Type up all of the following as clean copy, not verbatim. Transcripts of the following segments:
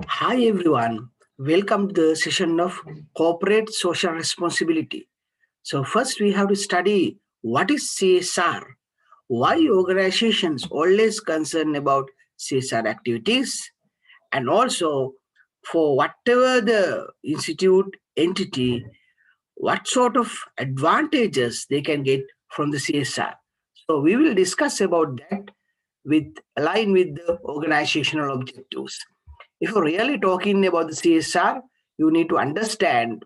Hi everyone, welcome to the session of corporate social responsibility. So first we have to study what is CSR, why organizations always concerned about CSR activities, and also for whatever the institute entity, what sort of advantages they can get from the CSR. So we will discuss about that with align with the organizational objectives. If you're really talking about the CSR, you need to understand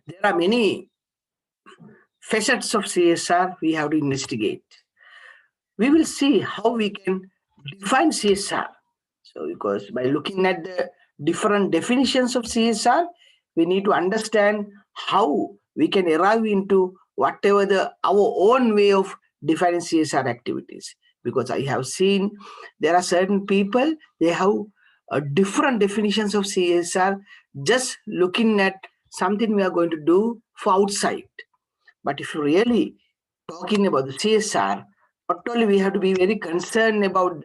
there are many facets of CSR we have to investigate. We will see how we can define CSR. So, because by looking at the different definitions of CSR, we need to understand how we can arrive into whatever our own way of defining CSR activities. Because I have seen there are certain people they have different definitions of CSR just looking at something we are going to do for outside. But if you really talking about the CSR, not only we have to be very concerned about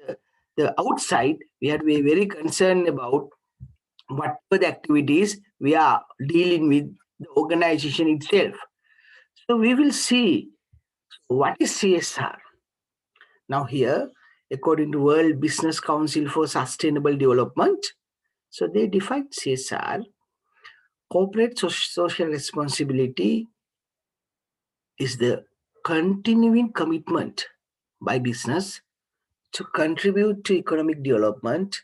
the outside, we have to be very concerned about whatever the activities we are dealing with the organization itself. So we will see what is CSR. Now here, according to World Business Council for Sustainable Development, so they define CSR, corporate social responsibility is the continuing commitment by business to contribute to economic development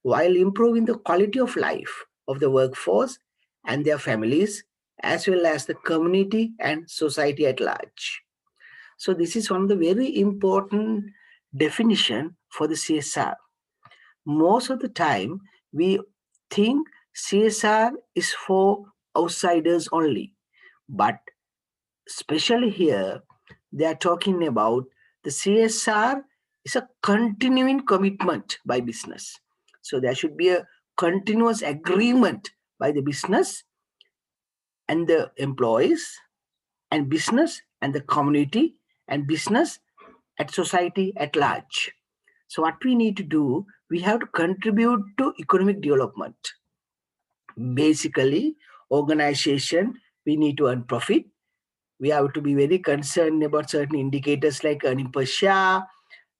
while improving the quality of life of the workforce and their families, as well as the community and society at large. So this is one of the very important definition for the CSR. Most of the time, we think CSR is for outsiders only, but especially here, they are talking about the CSR is a continuing commitment by business. So there should be a continuous agreement by the business and the employees and business and the community and business at society at large. So what we need to do, we have to contribute to economic development. Basically, organization, we need to earn profit. We have to be very concerned about certain indicators like earning per share,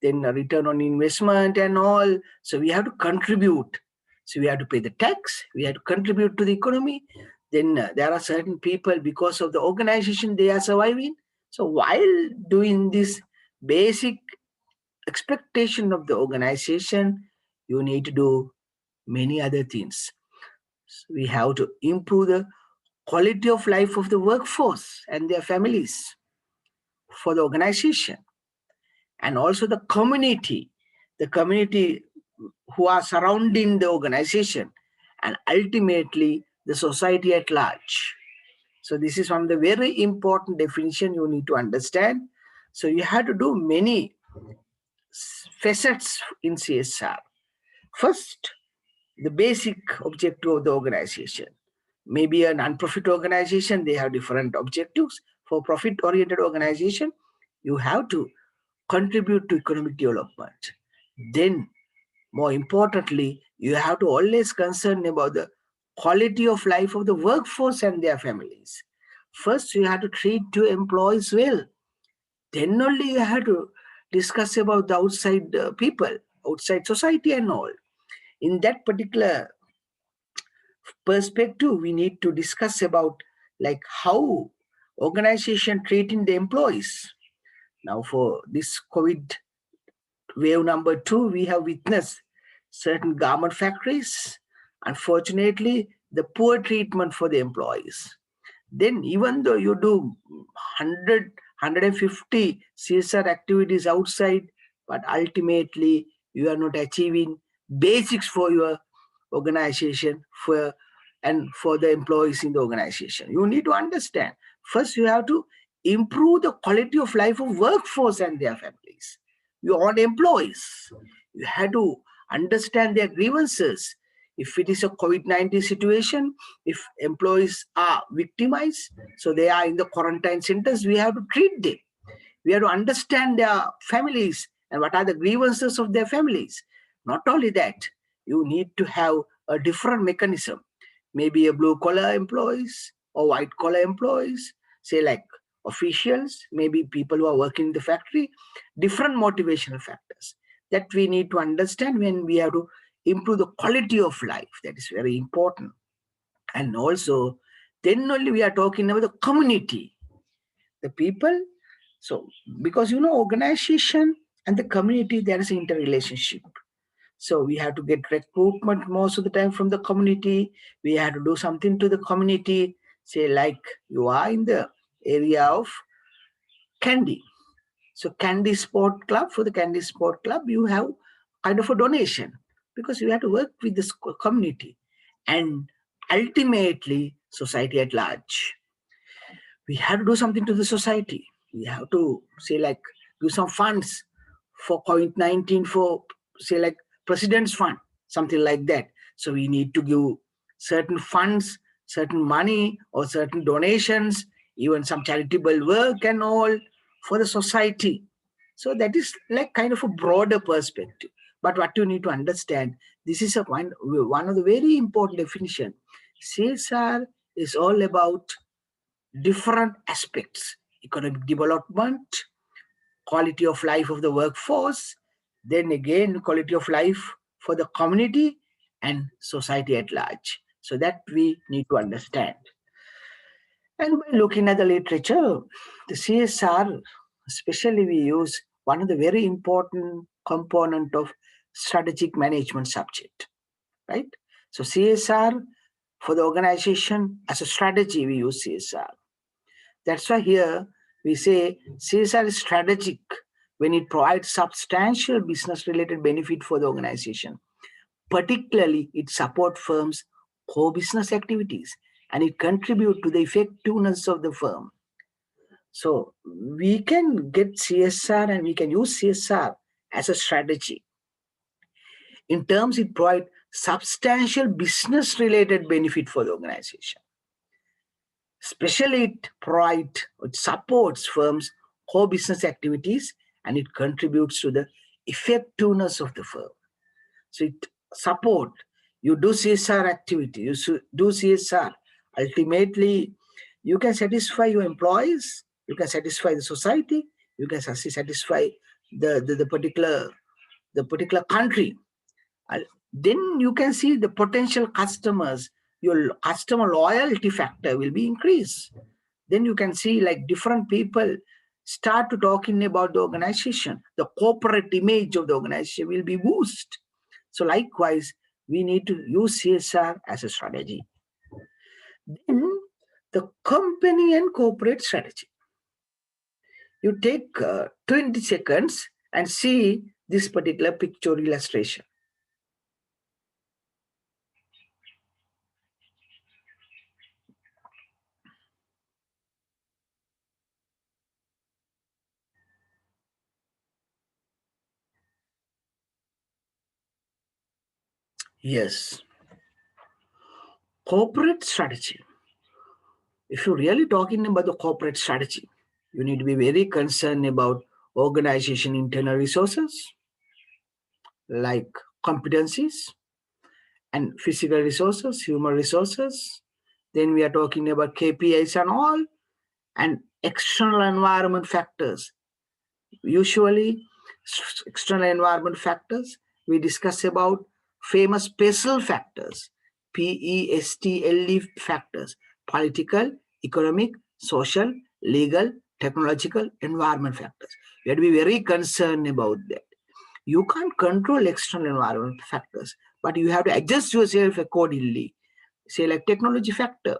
then a return on investment and all. So we have to contribute. So we have to pay the tax, we have to contribute to the economy. Then there are certain people, because of the organization, they are surviving. So while doing this basic expectation of the organization, you need to do many other things. So we have to improve the quality of life of the workforce and their families for the organization, and also the community who are surrounding the organization, and ultimately the society at large. So this is one of the very important definition you need to understand. So you have to do many facets in CSR. First, the basic objective of the organization. Maybe a non-profit organization, they have different objectives. For profit-oriented organization, you have to contribute to economic development. Then, more importantly, you have to always concern about the quality of life of the workforce and their families. First, you have to treat your employees well. Then only you have to discuss about the outside people, outside society and all. In that particular perspective, we need to discuss about like how organization treating the employees. Now for this COVID wave number 2, we have witnessed certain garment factories, unfortunately, the poor treatment for the employees. Then even though you do 150 CSR activities outside, but ultimately you are not achieving basics for your organization for the employees in the organization. You need to understand. First, you have to improve the quality of life of workforce and their families. Your own employees. You have to understand their grievances. If it is a COVID-19 situation, if employees are victimized, so they are in the quarantine centers, we have to treat them. We have to understand their families and what are the grievances of their families. Not only that, you need to have a different mechanism, maybe a blue collar employees or white collar employees, say like officials, maybe people who are working in the factory, different motivational factors that we need to understand when we have to improve the quality of life. That is very important. And also, then only we are talking about the community, the people. So, because organization and the community, there is an interrelationship. So we have to get recruitment most of the time from the community. We have to do something to the community. Say like you are in the area of Candy. So Candy Sport Club, for the Candy Sport Club, you have kind of a donation because you have to work with this community and ultimately society at large. We have to do something to the society. We have to say like do some funds for COVID-19, for say like President's Fund, something like that. So we need to give certain funds, certain money or certain donations, even some charitable work and all for the society. So that is like kind of a broader perspective. But what you need to understand, this is one of the very important definition. CSR is all about different aspects: economic development, quality of life of the workforce, then again quality of life for the community and society at large. So that we need to understand. And by looking at the literature, the CSR, especially we use one of the very important component of strategic management subject, right? So CSR for the organization as a strategy, we use CSR. That's why here we say CSR is strategic when it provides substantial business-related benefit for the organization. Particularly, it supports firms' core business activities and it contributes to the effectiveness of the firm. So we can get CSR and we can use CSR as a strategy. In terms, it provides substantial business-related benefit for the organization. Especially it supports firms' core business activities and it contributes to the effectiveness of the firm. So it support, you do CSR activity, you do CSR. Ultimately, you can satisfy your employees, you can satisfy the society, you can satisfy the particular country. Then you can see the potential customers, your customer loyalty factor will be increased. Then you can see like different people start to talking about the organization, the corporate image of the organization will be boosted. So likewise, we need to use CSR as a strategy. Then the company and corporate strategy. You take 20 seconds and see this particular picture illustration. Yes. Corporate strategy. If you're really talking about the corporate strategy, you need to be very concerned about organization internal resources like competencies and physical resources, human resources. Then we are talking about KPIs and all, and external environment factors. Usually, external environment factors, we discuss about famous PESTL factors, PESTL factors, political, economic, social, legal, technological, environment factors. You have to be very concerned about that. You can't control external environment factors, but you have to adjust yourself accordingly. Say like technology factor,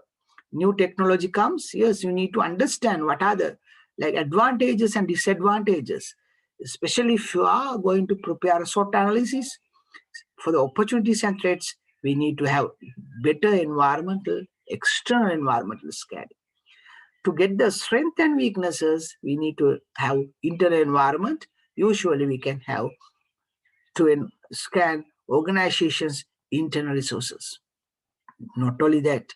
new technology comes, yes, you need to understand what are the like advantages and disadvantages, especially if you are going to prepare a SWOT analysis for the opportunities and threats. We need to have better external environmental scanning. To get the strength and weaknesses, we need to have internal environment. Usually we can have to scan organizations' internal resources. Not only that,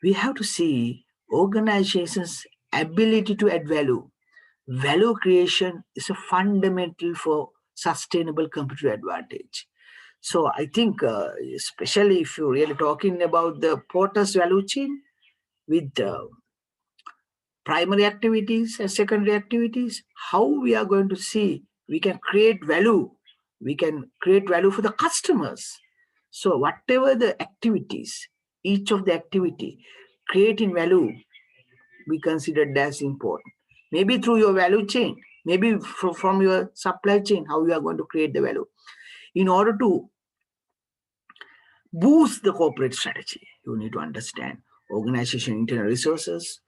we have to see organizations' ability to add value. Value creation is a fundamental for sustainable competitive advantage. So I think, especially if you're really talking about the Porter's value chain with primary activities and secondary activities, how we are going to see we can create value. We can create value for the customers. So whatever the activities, each of the activity creating value, we considered as important. Maybe through your value chain, maybe from your supply chain, how you are going to create the value. In order to boost the corporate strategy, you need to understand organization internal resources,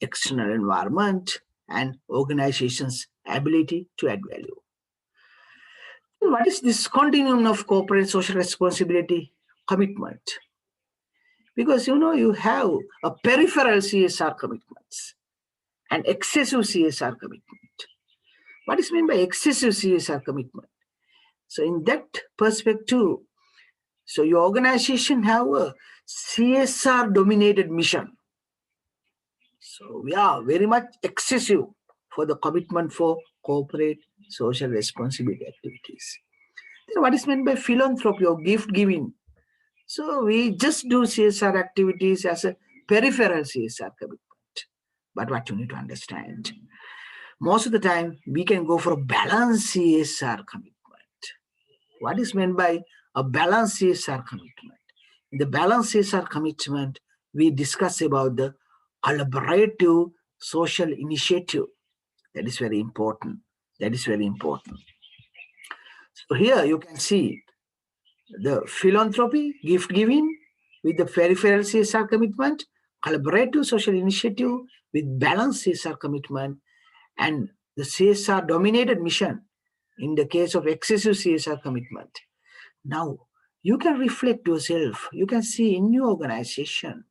external environment, and organization's ability to add value. What is this continuum of corporate social responsibility commitment? Because you have a peripheral CSR commitments and excessive CSR commitment. What is meant by excessive CSR commitment? So in that perspective, so your organization have a CSR dominated mission. So we are very much excessive for the commitment for corporate social responsibility activities. Then what is meant by philanthropy or gift giving? So we just do CSR activities as a peripheral CSR commitment. But what you need to understand, most of the time we can go for a balanced CSR commitment. What is meant by a balanced CSR commitment? In the balanced CSR commitment, we discuss about the collaborative social initiative. That is very important. That is very important. So here you can see the philanthropy, gift giving with the peripheral CSR commitment, collaborative social initiative with balanced CSR commitment, and the CSR dominated mission in the case of excessive CSR commitment. Now, you can reflect yourself. You can see in your organization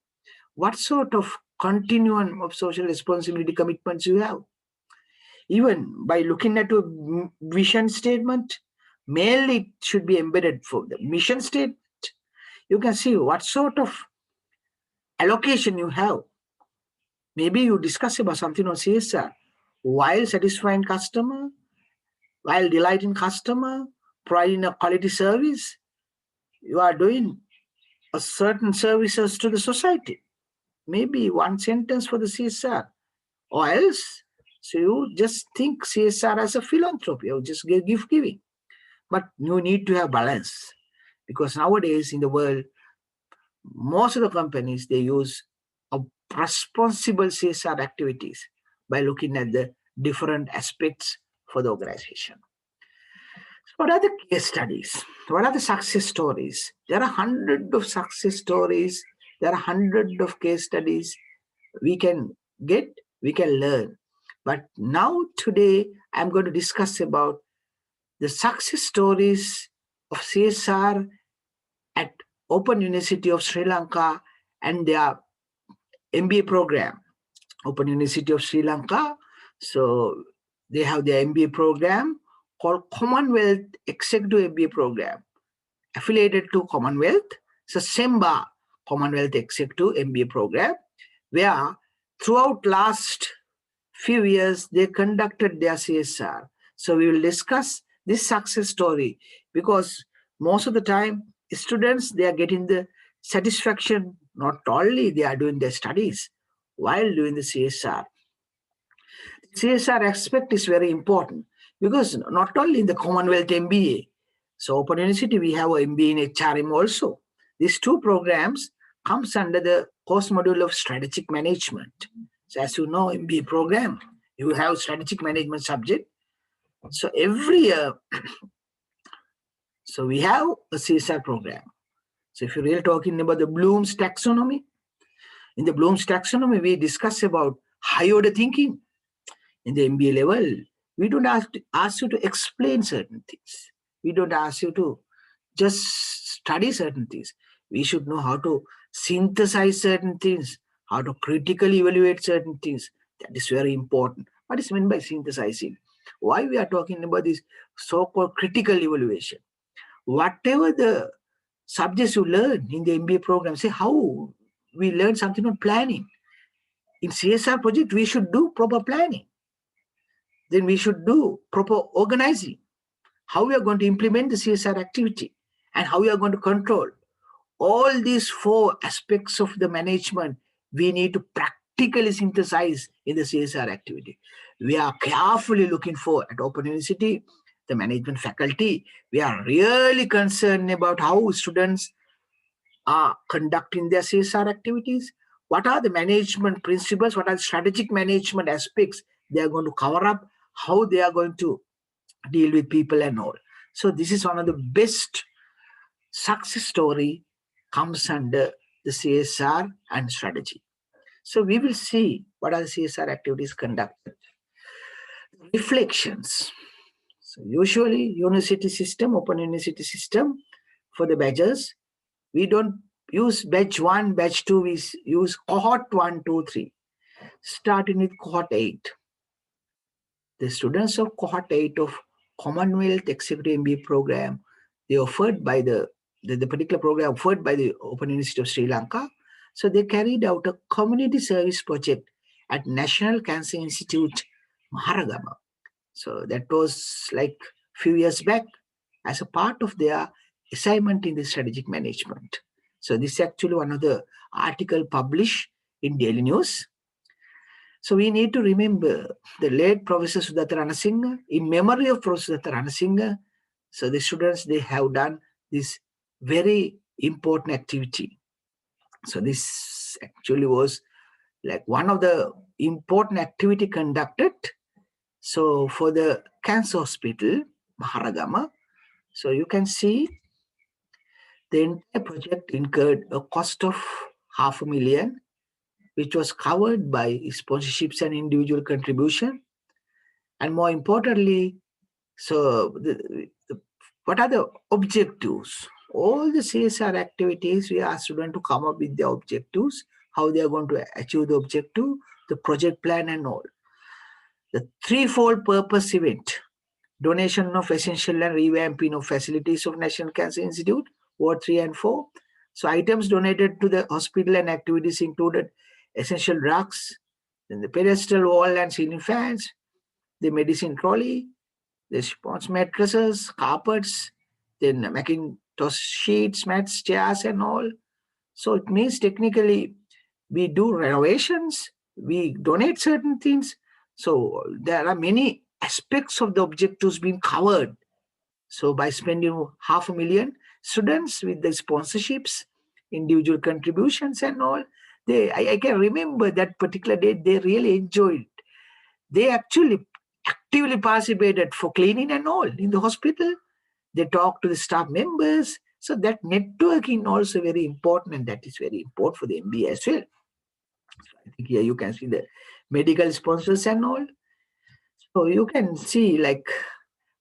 what sort of continuum of social responsibility commitments you have. Even by looking at a vision statement, mainly it should be embedded for the mission statement. You can see what sort of allocation you have. Maybe you discuss about something on CSR while satisfying customer, while delighting customer, providing a quality service. You are doing a certain services to the society. Maybe one sentence for the CSR, or else so you just think CSR as a philanthropy or just gift giving. But you need to have balance, because nowadays in the world, most of the companies they use a responsible CSR activities by looking at the different aspects for the organization. What are the case studies? What are the success stories? There are hundreds of success stories. There are hundreds of case studies we can get, we can learn. But now today, I'm going to discuss about the success stories of CSR at Open University of Sri Lanka and their MBA program. Open University of Sri Lanka, so they have their MBA program called Commonwealth Executive MBA program, affiliated to Commonwealth. So SEMBA, Commonwealth Executive MBA program, where throughout last few years they conducted their CSR. So we will discuss this success story, because most of the time students they are getting the satisfaction, not only they are doing their studies while doing the CSR. CSR aspect is very important, because not only in the Commonwealth MBA, so Open University we have an MBA in HRM also. These two programs comes under the course module of strategic management. So as you know, MBA program, you have strategic management subject. So every year, so we have a CSR program. So if you're really talking about the Bloom's taxonomy, in the Bloom's taxonomy, we discuss about high order thinking. In the MBA level, we don't ask you to explain certain things. We don't ask you to just study certain things. We should know how to synthesize certain things, how to critically evaluate certain things. That is very important. What is meant by synthesizing? Why we are talking about this so-called critical evaluation? Whatever the subjects you learn in the MBA program, say how we learn something on planning. In CSR project, we should do proper planning. Then we should do proper organizing. How we are going to implement the CSR activity. and how you are going to control. All these four aspects of the management we need to practically synthesize in the CSR activity. We are carefully looking for at Open University, the management faculty. We are really concerned about how students are conducting their CSR activities. What are the management principles? What are the strategic management aspects they are going to cover up? How they are going to deal with people and all. So this is one of the best success story comes under the CSR and strategy. So we will see what are the CSR activities conducted. Reflections. So usually university system, open university system for the badges, we don't use batch 1, batch 2, we use cohort 1, 2, 3. Starting with cohort 8. The students of cohort 8 of Commonwealth Executive MBA program, they offered by the particular program offered by the Open University of Sri Lanka. So they carried out a community service project at National Cancer Institute, Maharagama. So that was like few years back as a part of their assignment in the strategic management. So this is actually one of the article published in Daily News. So we need to remember the late Professor Sudatta Ranasinghe. In memory of Professor Sudatta Ranasinghe, so the students, they have done this very important activity. So this actually was like one of the important activity conducted. So for the cancer hospital, Maharagama, so you can see the entire project incurred a cost of $500,000, which was covered by sponsorships and individual contribution. And more importantly, so what are the objectives? All the CSR activities, we ask students to come up with their objectives, how they are going to achieve the objective, the project plan and all. The threefold purpose event, donation of essential and revamping of facilities of National Cancer Institute, Ward 3 and 4. So items donated to the hospital and activities included essential drugs, then the pedestal wall and ceiling fans, the medicine trolley, the response mattresses, carpets, then Macintosh sheets, mats, chairs and all. So it means technically we do renovations, we donate certain things. So there are many aspects of the objectives being covered. So by spending $500,000, students with the sponsorships, individual contributions and all, I can remember that particular day, they really enjoyed. They actually actively participated for cleaning and all in the hospital. They talked to the staff members. So that networking also very important, and that is very important for the MBA as well. So I think here you can see the medical sponsors and all. So you can see like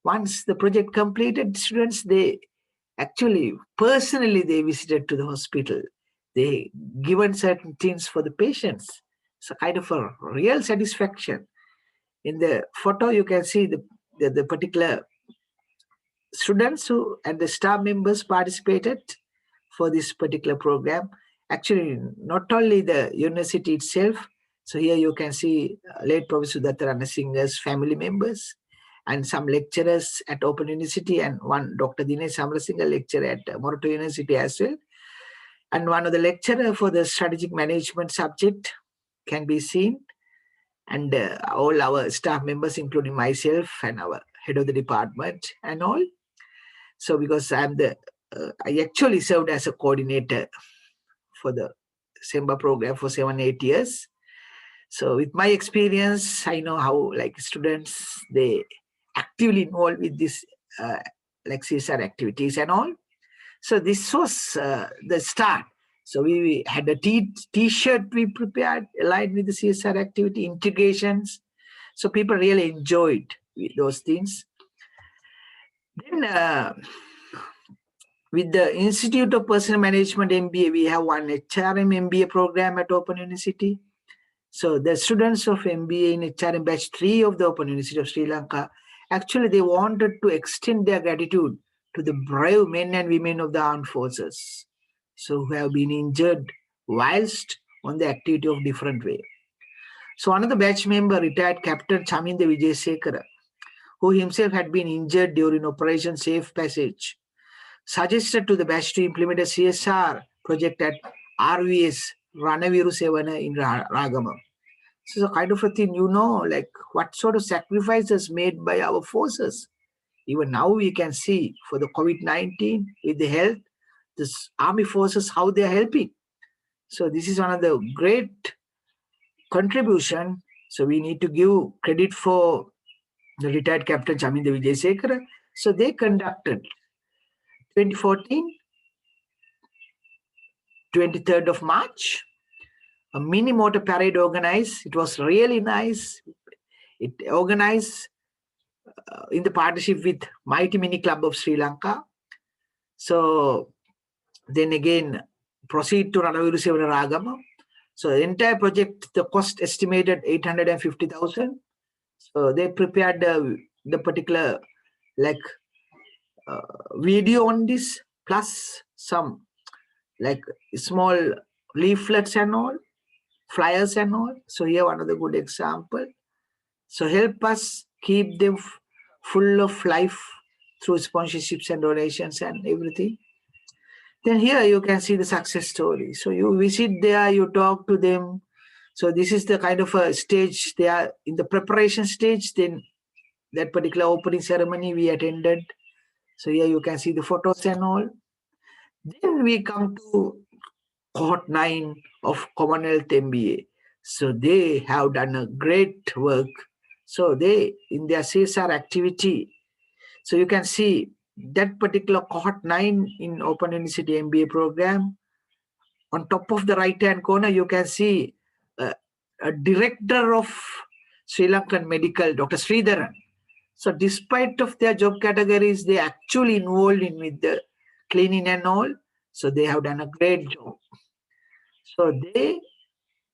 once the project completed, students, they actually personally they visited to the hospital. They given certain things for the patients. So kind of a real satisfaction. In the photo, you can see the particular students who and the staff members participated for this particular program. Actually, not only the university itself. So here you can see late Professor Sudatta Ranasinghe's family members and some lecturers at Open University and one Dr. Dinesh Samarasinga lecturer at Morato University as well. And one of the lecturer for the strategic management subject can be seen. And all our staff members, including myself and our head of the department and all. So because I actually served as a coordinator for the SEMBA program for 7-8 years. So with my experience, I know how like students, they actively involved with this like CSR activities and all. So this was the start. So we had a t-shirt we prepared aligned with the CSR activity integrations. So people really enjoyed those things. Then with the Institute of Personal Management MBA, we have one HRM MBA program at Open University. So the students of MBA in HRM batch 3 of the Open University of Sri Lanka, actually they wanted to extend their gratitude to the brave men and women of the armed forces, so who have been injured whilst on the activity of different way. So one of the batch member, retired Captain Chaminda Vijayasekara, who himself had been injured during Operation Safe Passage. suggested to the batch to implement a CSR project at RVS, Ranaviru Sevana in Ragama. So kind of a thing, like what sort of sacrifices made by our forces. Even now we can see for the COVID-19 with the health, this army forces, how they are helping. So this is one of the great contribution. So we need to give credit for the retired Captain Chaminda Vijayasekara. So they conducted 2014, 23rd of March, a mini motor parade organized. It was really nice. It organized in the partnership with Mighty Mini Club of Sri Lanka. So then again, proceed to Ranaviru Sevana Ragama. So the entire project, the cost estimated 850,000. So they prepared the particular video on this, plus some like small leaflets and all, flyers and all. So here one of the good example. So help us keep them full of life through sponsorships and donations and everything. Then here you can see the success story. So you visit there, you talk to them. So this is the kind of a stage they are in the preparation stage. Then that particular opening ceremony we attended. So here you can see the photos and all. Then we come to Cohort 9 of Commonwealth MBA. So they have done a great work. So they, in their CSR activity, so you can see that particular Cohort 9 in Open University MBA program. On top of the right-hand corner, you can see a director of Sri Lankan Medical, Dr. Sridharan. So despite of their job categories, they actually involved in with the cleaning and all. So they have done a great job. So they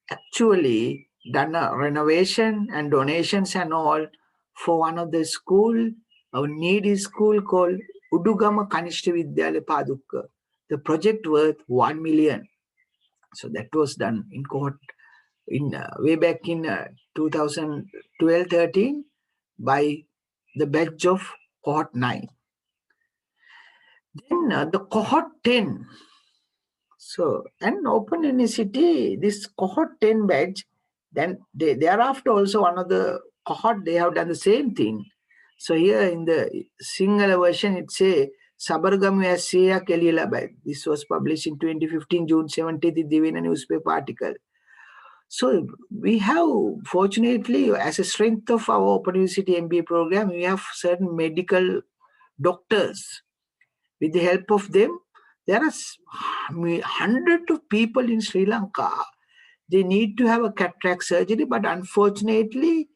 actually done a renovation and donations and all for one of the school, a needy school called Udugama Kanishta Vidyalaya Padukka. The project worth 1 million. So that was done in cohort in way back in 2012-13 by the batch of cohort 9. Then the cohort 10. So, and Open University, this cohort 10 batch, then thereafter also one of the cohort, they have done the same thing. So here in the Sinhala version, it say, Sabargamu Asya Kelila batch. This was published in 2015, June 17th, in the Divina newspaper article. So we have, fortunately, as a strength of our Open University MBA program, we have certain medical doctors. With the help of them, there are hundreds of people in Sri Lanka. They need to have a cataract surgery, but unfortunately,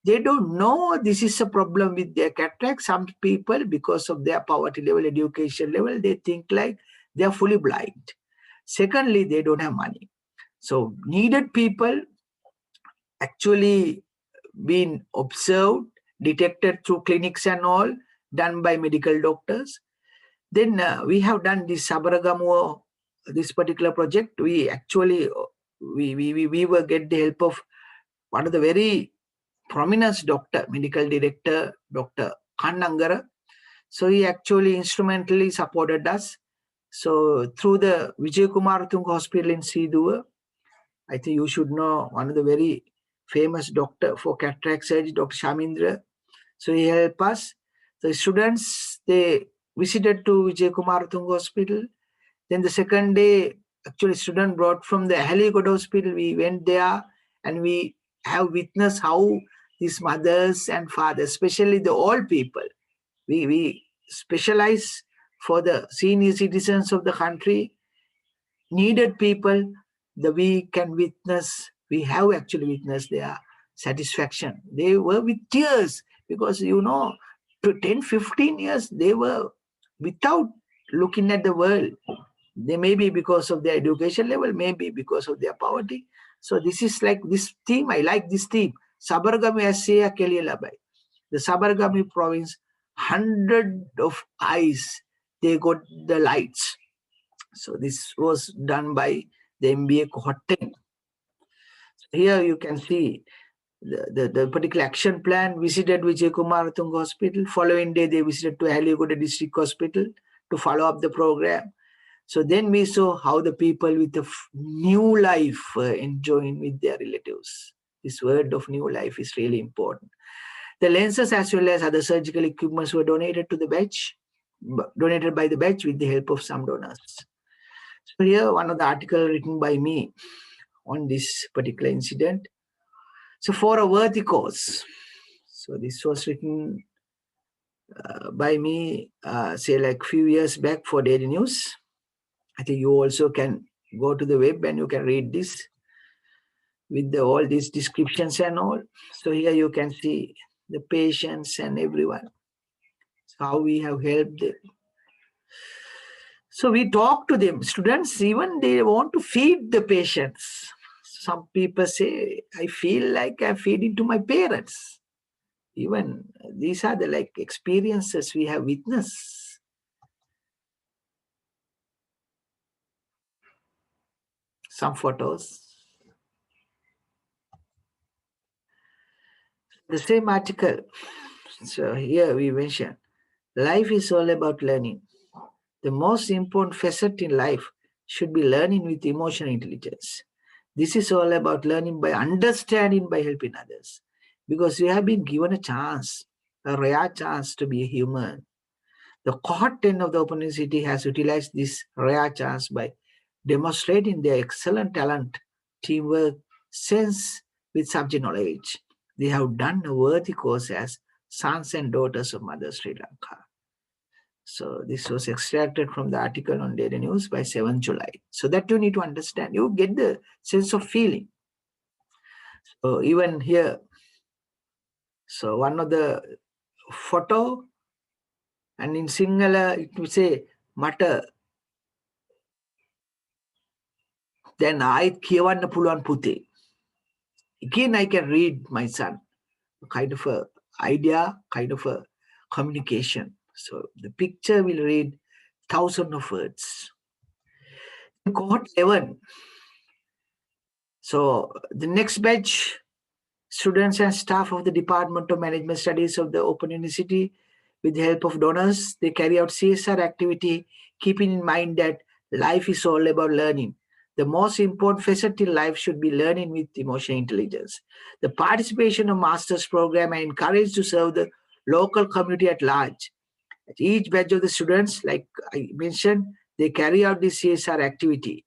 they don't know this is a problem with their cataract. Some people, because of their poverty level, education level, they think like they are fully blind. Secondly, they don't have money. So needed people actually been observed, detected through clinics and all, done by medical doctors. Then we have done this Sabaragamu, this particular project. We actually, we will get the help of one of the very prominent doctor, medical director, Dr. Kannangara. So he actually instrumentally supported us. So through the Vijay Kumarathunga Hospital in Sidua, I think you should know one of the very famous doctor for cataract surgery, Dr. Shamindra. So he helped us. The students, they visited to Vijay Kumarathunga Hospital. Then the second day, actually student brought from the Haligod Hospital. We went there and we have witnessed how these mothers and fathers, especially the old people, we specialize for the senior citizens of the country, needed people, that we can witness, we have actually witnessed their satisfaction. They were with tears because, to 10, 15 years, they were without looking at the world. They may be because of their education level, maybe because of their poverty. So this is like this theme. I like this theme. Sabargami Asya Keliyalabai. The Sabargami province, 100 of eyes, they got the lights. So this was done by the MBA Cohort 10. Here you can see the particular action plan. Visited Vijay Kumarathunga Hospital. Following day, they visited to Haligod District Hospital to follow up the program. So then we saw how the people with a new life enjoying with their relatives. This word of new life is really important. The lenses as well as other surgical equipments were donated to the batch, donated by the batch with the help of some donors. So here one of the article written by me on this particular incident. So for a worthy cause. So this was written by me, say like few years back for Daily News. I think you also can go to the web and you can read this with all these descriptions and all. So here you can see the patients and everyone. So how we have helped them. So we talk to them. Students, even they want to feed the patients. Some people say, I feel like I'm feeding to my parents. Even these are the like experiences we have witnessed. Some photos. The same article. So here we mention, life is all about learning. The most important facet in life should be learning with emotional intelligence. This is all about learning by understanding, by helping others. Because we have been given a chance, a rare chance to be a human. The Cohort 10 of the Open University has utilized this rare chance by demonstrating their excellent talent, teamwork, sense with subject knowledge. They have done a worthy course as sons and daughters of Mother Sri Lanka. So this was extracted from the article on Daily News by 7th July. So that you need to understand. You get the sense of feeling. So even here, so one of the photo, and in Sinhala it will say Mata. Then I kiyawanna puluwan puthi. Again I can read my son. Kind of a idea, kind of a communication. So the picture will read thousands of words. Cohort 11. So the next batch, students and staff of the Department of Management Studies of the Open University, with the help of donors, they carry out CSR activity, keeping in mind that life is all about learning. The most important facet in life should be learning with emotional intelligence. The participation of master's program are encouraged to serve the local community at large. At each batch of the students, like I mentioned, they carry out this CSR activity.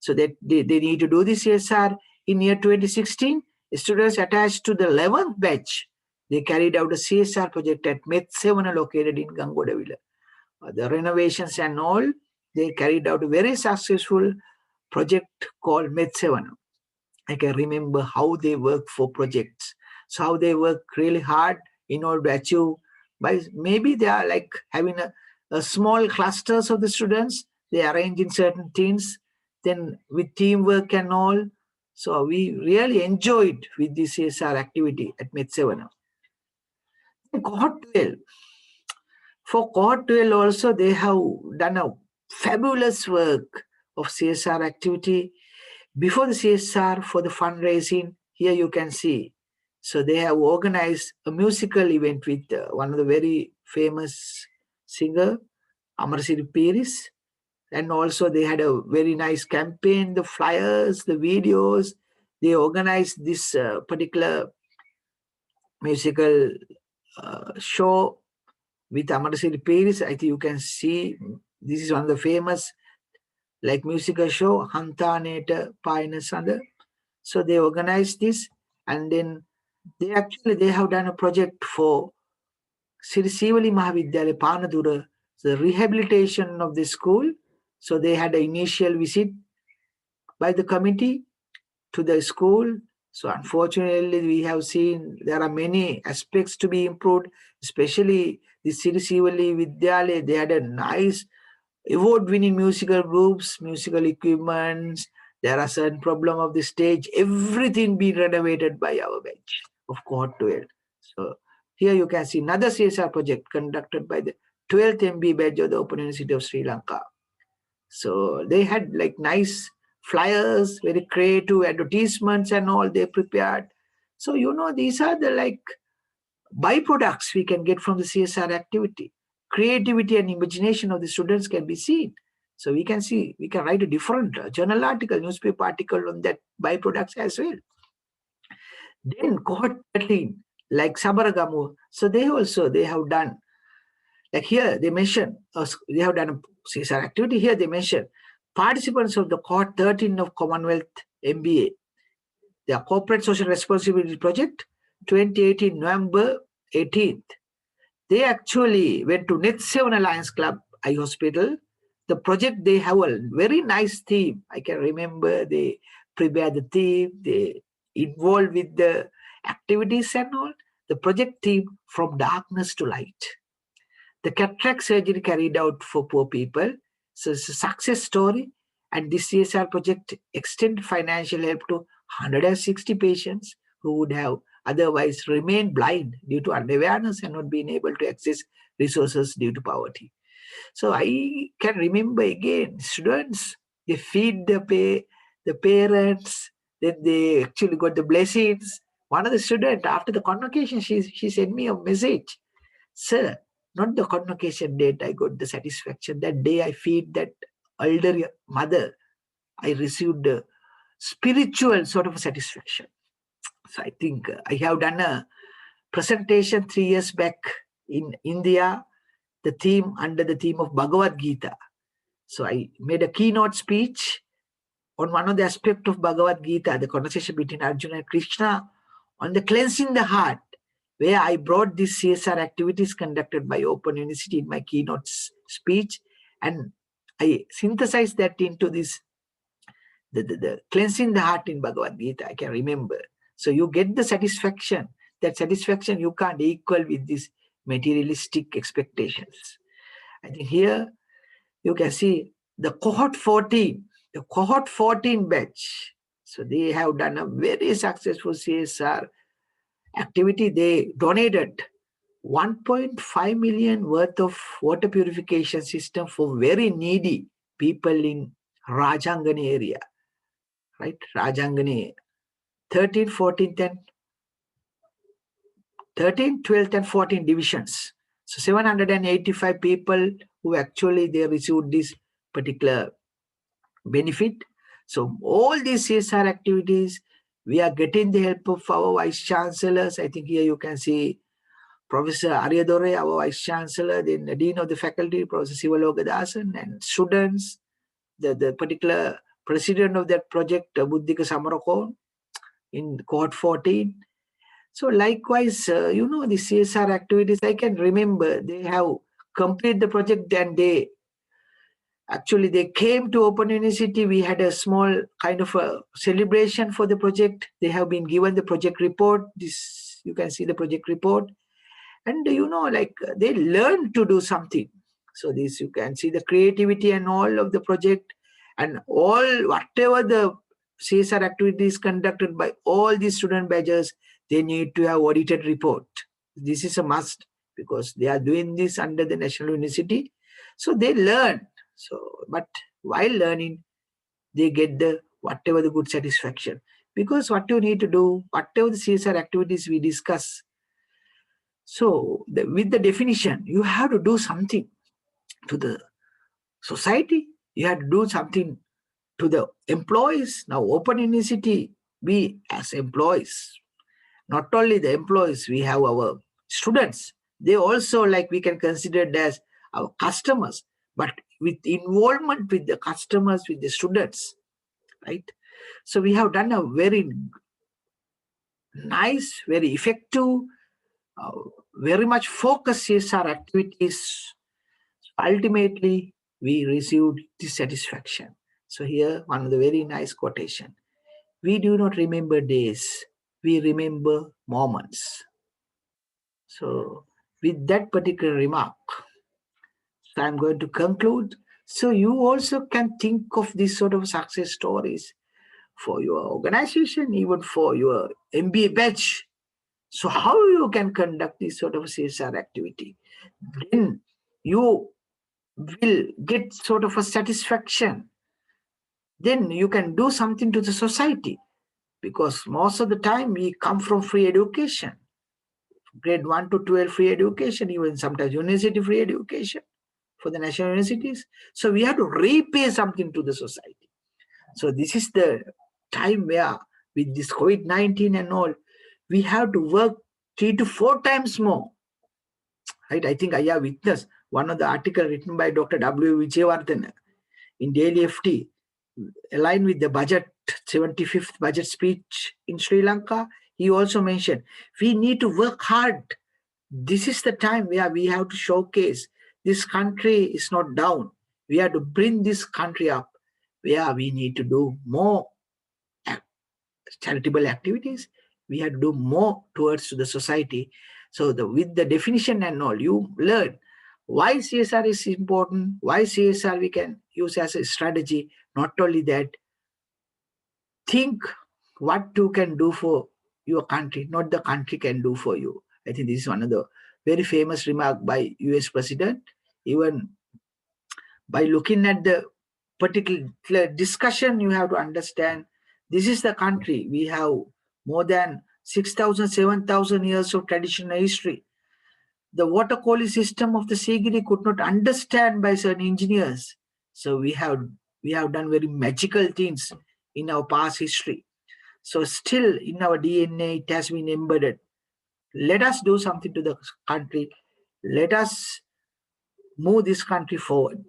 So that they need to do this CSR in year 2016. Students attached to the 11th batch, they carried out a CSR project at Met 7 located in Gangodavila. The renovations and all, they carried out a very successful project called Met 7. I can remember how they work for projects. So how they work really hard in order to achieve. By maybe they are like having a small clusters of the students. They arrange in certain teams. Then with teamwork and all. So we really enjoyed with this CSR activity at Met 7. Cohort 12. For Cohort 12 also, they have done a fabulous work of CSR activity. Before the CSR for the fundraising, here you can see. So they have organized a musical event with one of the very famous singer, Amarasiri Piris. And also they had a very nice campaign, the flyers, the videos. They organized this particular musical show with Amarasiri Piris. I think you can see this is one of the famous like musical show, Hantaneta Painasanda. So they organized this, and then they have done a project for Sri Sivali Mahavidyalaya Panadura, the rehabilitation of the school. So they had an initial visit by the committee to the school. So unfortunately, we have seen there are many aspects to be improved, especially the Sri Sivali Vidyalaya. They had a nice award-winning musical groups, musical equipments. There are certain problem of the stage. Everything being renovated by our batch of Cohort 12. So here you can see another CSR project conducted by the 12th MBA batch of the Open University of Sri Lanka. So they had like nice flyers, very creative advertisements and all they prepared. So, these are the like byproducts we can get from the CSR activity. creativity and imagination of the students can be seen. So we can write a different journal article, newspaper article on that byproducts as well. Then cohort 13, like Sabaragamu, so they have done, like here they mention, they have done a CSR activity. Here they mention participants of the cohort 13 of Commonwealth MBA, the Corporate Social Responsibility Project, 2018 November 18th. They actually went to Net 7 Alliance Club, Eye Hospital. The project, they have a very nice theme. I can remember they prepare the theme, they involved with the activities and all. The project theme, From Darkness to Light. The cataract surgery carried out for poor people. So it's a success story. And this CSR project extended financial help to 160 patients who would have otherwise remained blind due to unawareness and not being able to access resources due to poverty. So I can remember again, students, they feed the parents, then they actually got the blessings. One of the students, after the convocation, she sent me a message. Sir, not the convocation date, I got the satisfaction. That day I feed that elder mother, I received a spiritual sort of satisfaction. So I think I have done a presentation 3 years back in India, under the theme of Bhagavad Gita. So I made a keynote speech on one of the aspects of Bhagavad Gita, the conversation between Arjuna and Krishna, on the cleansing the heart, where I brought these CSR activities conducted by Open University in my keynote speech, and I synthesized that into this, the cleansing the heart in Bhagavad Gita, I can remember. So you get the satisfaction. That satisfaction you can't equal with these materialistic expectations. I think here you can see the cohort 14, the cohort 14 batch. So they have done a very successful CSR activity. They donated 1.5 million worth of water purification system for very needy people in Rajangani area, right? Rajangani, 13, 14, 10, 13, 12, and 14 divisions. So 785 people who actually they received this particular benefit. So all these CSR activities, we are getting the help of our vice chancellors. I think here you can see Professor Aryadore, our vice chancellor, then the dean of the faculty, Professor Sivalogadhasan, and students, the particular president of that project, Buddhika Samarakon, in cohort 14. So likewise, the CSR activities, I can remember they have completed the project and they came to Open University. We had a small kind of a celebration for the project. They have been given the project report. This, you can see the project report. And they learn to do something. So this, you can see the creativity and all of the project, and all whatever the CSR activities conducted by all these student badges, they need to have audited report. This is a must because they are doing this under the National University. So they learn. So, but while learning, they get the whatever the good satisfaction. Because what you need to do, whatever the CSR activities we discuss, so with the definition, you have to do something to the society. You have to do something to the employees. Now, Open University, we as employees, not only the employees, we have our students. They also, like, we can consider it as our customers, but with involvement with the customers, with the students, right? So we have done a very nice, very effective, very much focused CSR activities. Ultimately, we received dissatisfaction. So here, one of the very nice quotation. We do not remember days, we remember moments. So with that particular remark, so I'm going to conclude. So you also can think of these sort of success stories for your organization, even for your MBA batch. So how you can conduct this sort of CSR activity? Then you will get sort of a satisfaction. Then you can do something to the society, because most of the time we come from free education. grade 1 to 12 free education, even sometimes university free education for the national universities. So we have to repay something to the society. So this is the time where with this COVID-19 and all, we have to work 3 to 4 times more. Right? I think I have witnessed one of the article written by Dr. W. Vijayawardena in Daily FT, aligned with the budget, 75th budget speech in Sri Lanka. He also mentioned we need to work hard. This is the time where we have to showcase this country is not down. We have to bring this country up, where we need to do more charitable activities. We have to do more towards the society. So with the definition and all, you learn why CSR is important, why CSR we can use as a strategy. Not only that, think what you can do for your country, not the country can do for you. I think this is one of the very famous remark by US President. Even by looking at the particular discussion, you have to understand this is the country. We have more than 6,000, 7,000 years of traditional history. The water quality system of the Sigiri could not understand by certain engineers. So we have done very magical things in our past history. So still in our DNA, it has been embedded. Let us do something to the country. Let us move this country forward.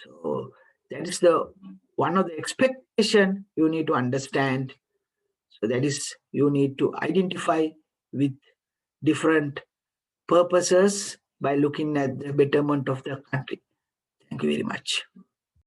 So that is the one of the expectation you need to understand. So that is you need to identify with different purposes by looking at the betterment of the country. Thank you very much.